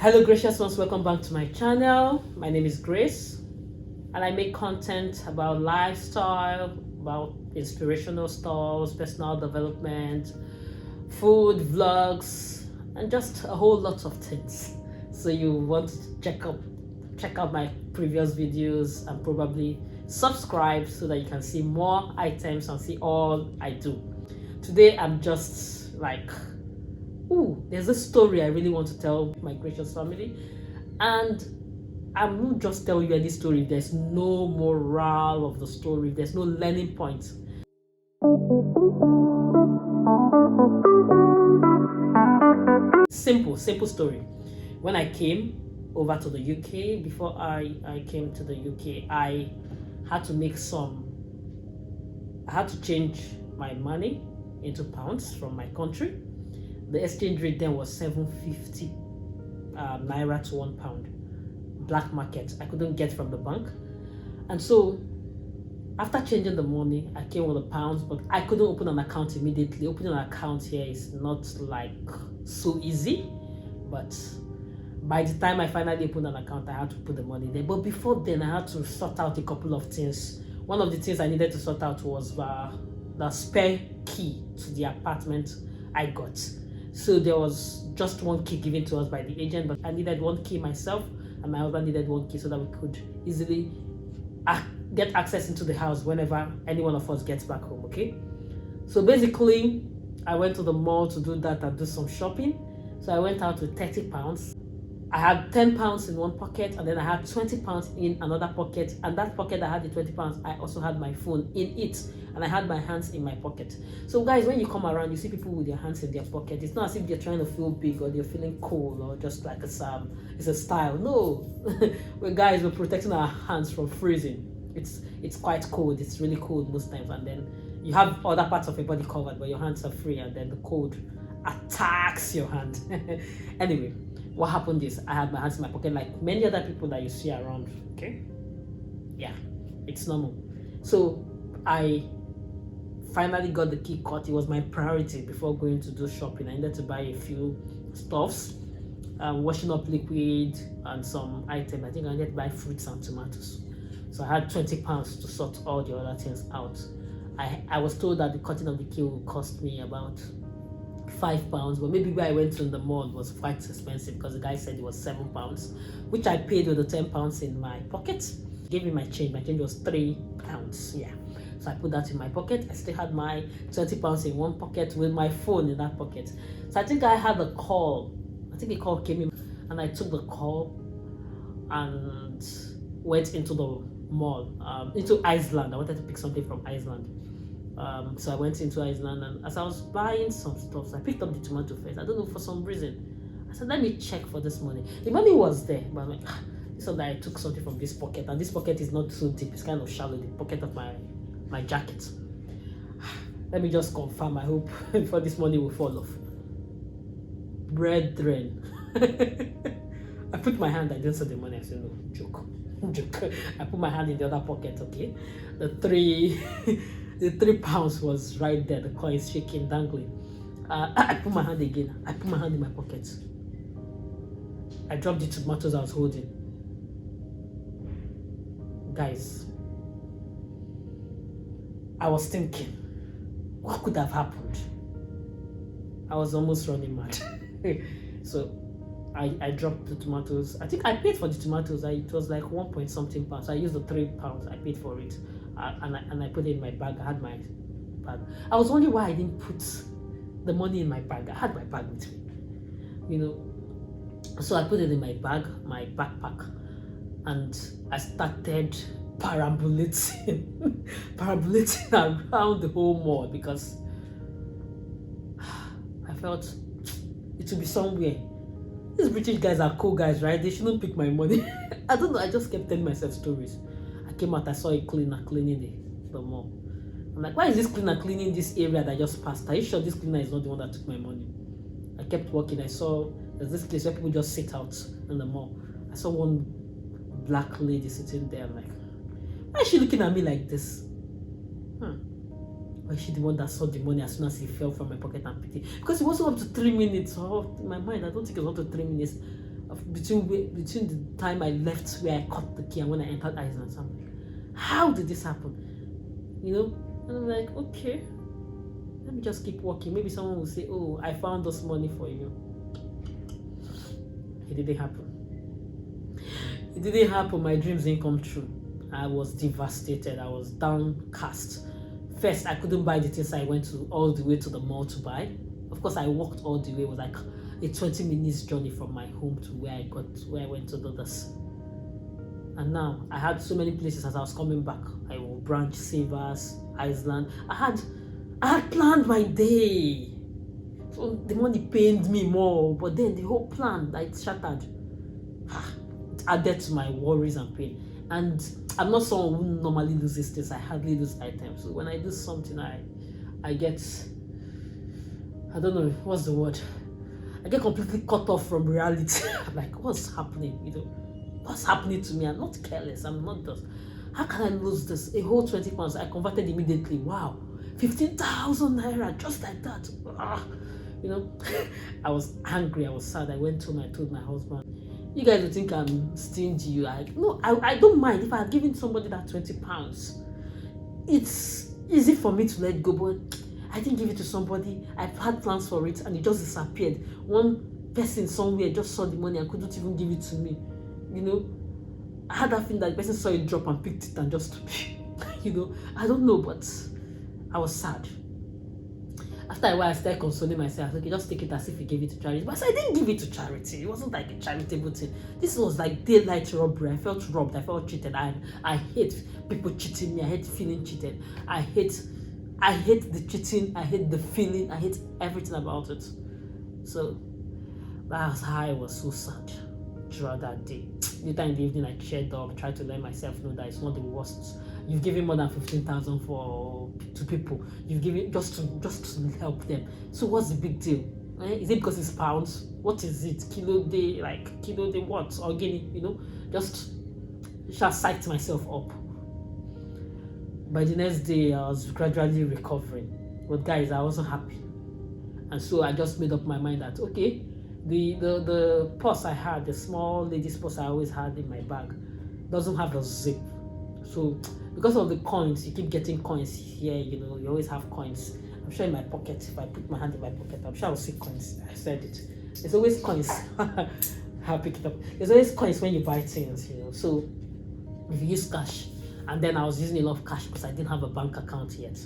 Hello gracious ones, welcome back to my channel. My name is Grace and I make content about lifestyle, about inspirational stuff, personal development, food, vlogs, and just a whole lot of things. So you want to check out my previous videos and probably subscribe so that you can see more items and see all I do. Today I'm just like, ooh, there's a story I really want to tell my gracious family, and I won't just tell you any story if there's no moral of the story, if there's no learning point. Simple story. When I came over to the UK, before I came to the UK, I had to change my money into pounds from my country. The exchange rate then was 750 naira to £1. Black market. I couldn't get from the bank. And so after changing the money, I came with the pounds, but I couldn't open an account immediately. Opening an account here is not like so easy. But by the time I finally opened an account, I had to put the money there. But before then, I had to sort out a couple of things. One of the things I needed to sort out was the spare key to the apartment I got. So there was just one key given to us by the agent, but I needed one key myself, and my husband needed one key so that we could easily get access into the house whenever any one of us gets back home, okay? So basically, I went to the mall to do that and do some shopping. So I went out with £30. I had £10 in one pocket, and then I had £20 in another pocket, and that pocket I had the £20, I also had my phone in it, and I had my hands in my pocket. So guys, when you come around, you see people with their hands in their pocket. It's not as if they're trying to feel big or they're feeling cool or just like it's a style. No, we're protecting our hands from freezing. It's quite cold. It's really cold most times, and then you have other parts of your body covered, but your hands are free, and then the cold attacks your hand. Anyway, what happened is I had my hands in my pocket like many other people that you see around. Okay, yeah, it's normal. So I finally got the key cut. It was my priority before going to do shopping. I needed to buy a few stuffs, washing up liquid and some items. I think I needed to buy fruits and tomatoes. So I had £20 to sort all the other things out. I was told that the cutting of the key would cost me about £5, but maybe where I went to in the mall was quite expensive because the guy said it was £7, which I paid with the £10 in my pocket. Gave me my change. My change was £3. Yeah. So I put that in my pocket. I still had my £20 in one pocket with my phone in that pocket. So I think I had a call. I think a call came in, and I took the call and went into the mall, into Iceland. I wanted to pick something from Iceland. So I went into Iceland, and as I was buying some stuff, I picked up the tomato first. I don't know, for some reason I said, let me check for this money. The money was there, but I'm like, so that I took something from this pocket, and this pocket is not so deep, it's kind of shallow, the pocket of my jacket. Let me just confirm, I hope before this money will fall off. Brethren. I put my hand, I didn't see the money. I said, no, joke. I put my hand in the other pocket, okay? The £3 was right there, the coin is shaking, dangling. I put my hand again. I put my hand in my pocket. I dropped the tomatoes I was holding. Guys, I was thinking, what could have happened? I was almost running mad. So I dropped the tomatoes. I think I paid for the tomatoes. It was like 1 point something pounds. I used the £3. I paid for it, and I put it in my bag. I had my bag. I was wondering why I didn't put the money in my bag. I had my bag with me, you know. So I put it in my bag, my backpack, and I started perambulating around the whole mall because I felt it would be somewhere. These British guys are cool guys, right? They shouldn't pick my money. I don't know, I just kept telling myself stories. I came out, I saw a cleaner cleaning the mall. I'm like, why is this cleaner cleaning this area that I just passed? Are you sure this cleaner is not the one that took my money? I kept walking. I saw there's this place where people just sit out in the mall. I saw one black lady sitting there. I'm like, why is she looking at me like this? Or is she the one that saw the money as soon as it fell from my pocket and picked it? Because it wasn't up to 3 minutes. Oh, in my mind, I don't think it was up to 3 minutes. between the time I left where I cut the key and when I entered Iceland. So I'm like, how did this happen? You know? And I'm like, okay, let me just keep walking. Maybe someone will say, oh, I found this money for you. It didn't happen. It didn't happen. My dreams didn't come true. I was devastated. I was downcast. First, I couldn't buy the things I went all the way to the mall to buy. Of course, I walked all the way. It was like a 20 minutes journey from my home to where I went to do this. And now I had so many places as I was coming back. I will branch Savers, Iceland. I had planned my day. So the money pained me more, but then the whole plan like shattered. It added to my worries and pain. And I'm not someone who normally loses things. I hardly lose items. So when I do something, I get, I don't know what's the word. I get completely cut off from reality. I'm like, what's happening? You know, what's happening to me? I'm not careless. I'm not just. How can I lose this? A whole 20 pounds. I converted immediately. Wow, 15,000 naira just like that. You know, I was angry. I was sad. I went home. I told my husband, you guys will think I'm stingy. No, I don't mind if I had given somebody that 20 pounds. It's easy for me to let go, but I didn't give it to somebody. I've had plans for it and it just disappeared. One person somewhere just saw the money and couldn't even give it to me. You know, I had that feeling that the person saw it drop and picked it and just, you know, I don't know, but I was sad. After a while, I started consoling myself. Okay, just take it as if you gave it to charity. But I didn't give it to charity. It wasn't like a charitable thing. This was like daylight robbery. I felt robbed. I felt cheated. I hate people cheating me. I hate feeling cheated. I hate the cheating. I hate the feeling. I hate everything about it. So that's how I was so sad throughout that day. Later in the evening, I cheered up, tried to let myself know that it's not the worst. You've given more than 15,000 to people. You've given just to help them. So what's the big deal? Is it because it's pounds? What is it? Kilo day what? Or guinea? You know, just psyched myself up. By the next day, I was gradually recovering. But guys, I wasn't happy, and so I just made up my mind that okay, the purse I had, the small lady's purse I always had in my bag, doesn't have a zip. So because of the coins, you keep getting coins here, you know, you always have coins. I'm sure in my pocket, if I put my hand in my pocket, I'm sure I'll see coins. I said it. There's always coins. I'll pick it up. There's always coins when you buy things, you know. So if you use cash, and then I was using a lot of cash because I didn't have a bank account yet.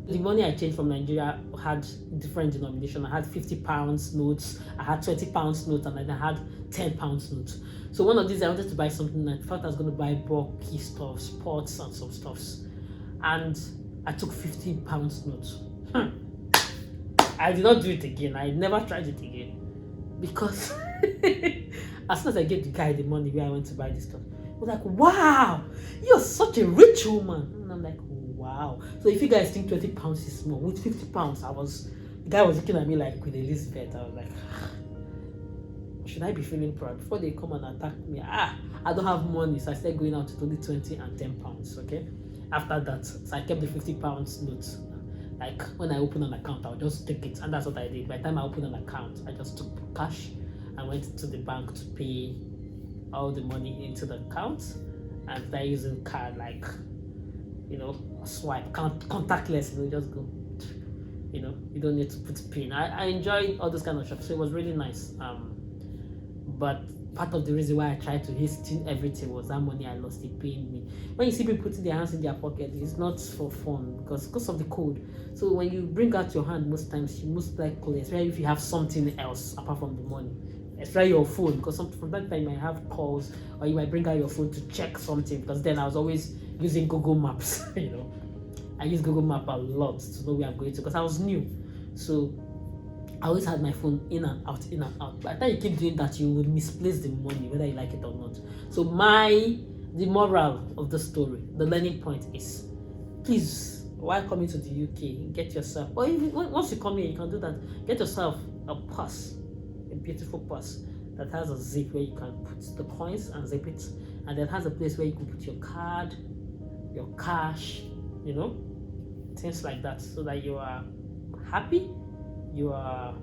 The money I changed from Nigeria had different denomination. I had 50 pounds notes, I had 20 pounds notes, and then I had 10 pounds notes. So one of these, I wanted to buy something, and I thought I was going to buy bulky stuff, sports and some stuffs. And I took 50 pounds notes. I did not do it again. I never tried it again. Because as soon as I gave the guy the money where I went to buy this stuff, he was like, wow, you're such a rich woman. And I'm like, wow. So if you guys think 20 pounds is small, with 50 pounds, the guy was looking at me like with Elizabeth. I was like, should I be feeling proud? Before they come and attack me, I don't have money. So I started going out with only 20 and 10 pounds, okay? After that, so I kept the 50 pounds notes. Like when I open an account, I'll just take it. And that's what I did. By the time I opened an account, I just took cash and went to the bank to pay all the money into the account. And started using card, like, you know, swipe, contactless, you know, just go. You know, you don't need to put pin. I enjoyed all those kind of shops, so it was really nice. But part of the reason why I tried to hasten everything was that money I lost. It pained me. When you see people putting their hands in their pocket, it's not for fun because of the code. So when you bring out your hand, most times you most likely, especially if you have something else apart from the money, especially your phone, because from that time you might have calls, or you might bring out your phone to check something. Because then I was always using Google Maps. You know, I use Google Map a lot to know where I'm going to because I was new. So I always had my phone in and out, in and out. By the time you keep doing that, you will misplace the money, whether you like it or not. So the moral of the story, the learning point is, please, while coming to the UK, get yourself, or even once you come here, you can do that. Get yourself a purse, a beautiful purse that has a zip where you can put the coins and zip it, and then has a place where you can put your card, your cash, you know, things like that, so that you are happy. Your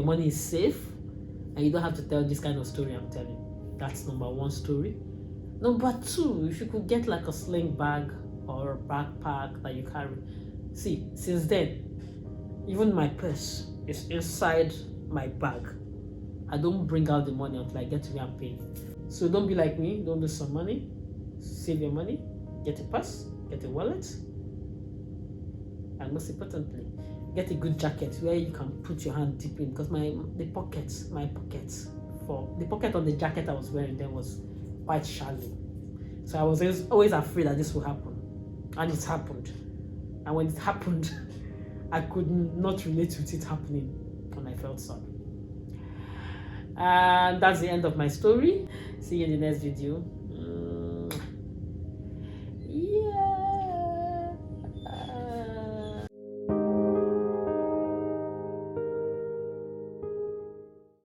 money is safe, And you don't have to tell this kind of story I'm telling. That's number one story. Number two, if you could get like a sling bag or a backpack that you carry. See, since then, even my purse is inside my bag. I don't bring out the money until I get to where I'm paying. So don't be like me, don't lose some money. Save your money, get a purse, get a wallet, and most importantly, get a good jacket where you can put your hand deep in, because my pocket on the jacket I was wearing then was quite shallow. So I was always afraid that this would happen. And it happened. And when it happened, I could not relate with it happening, and I felt sad. And that's the end of my story. See you in the next video.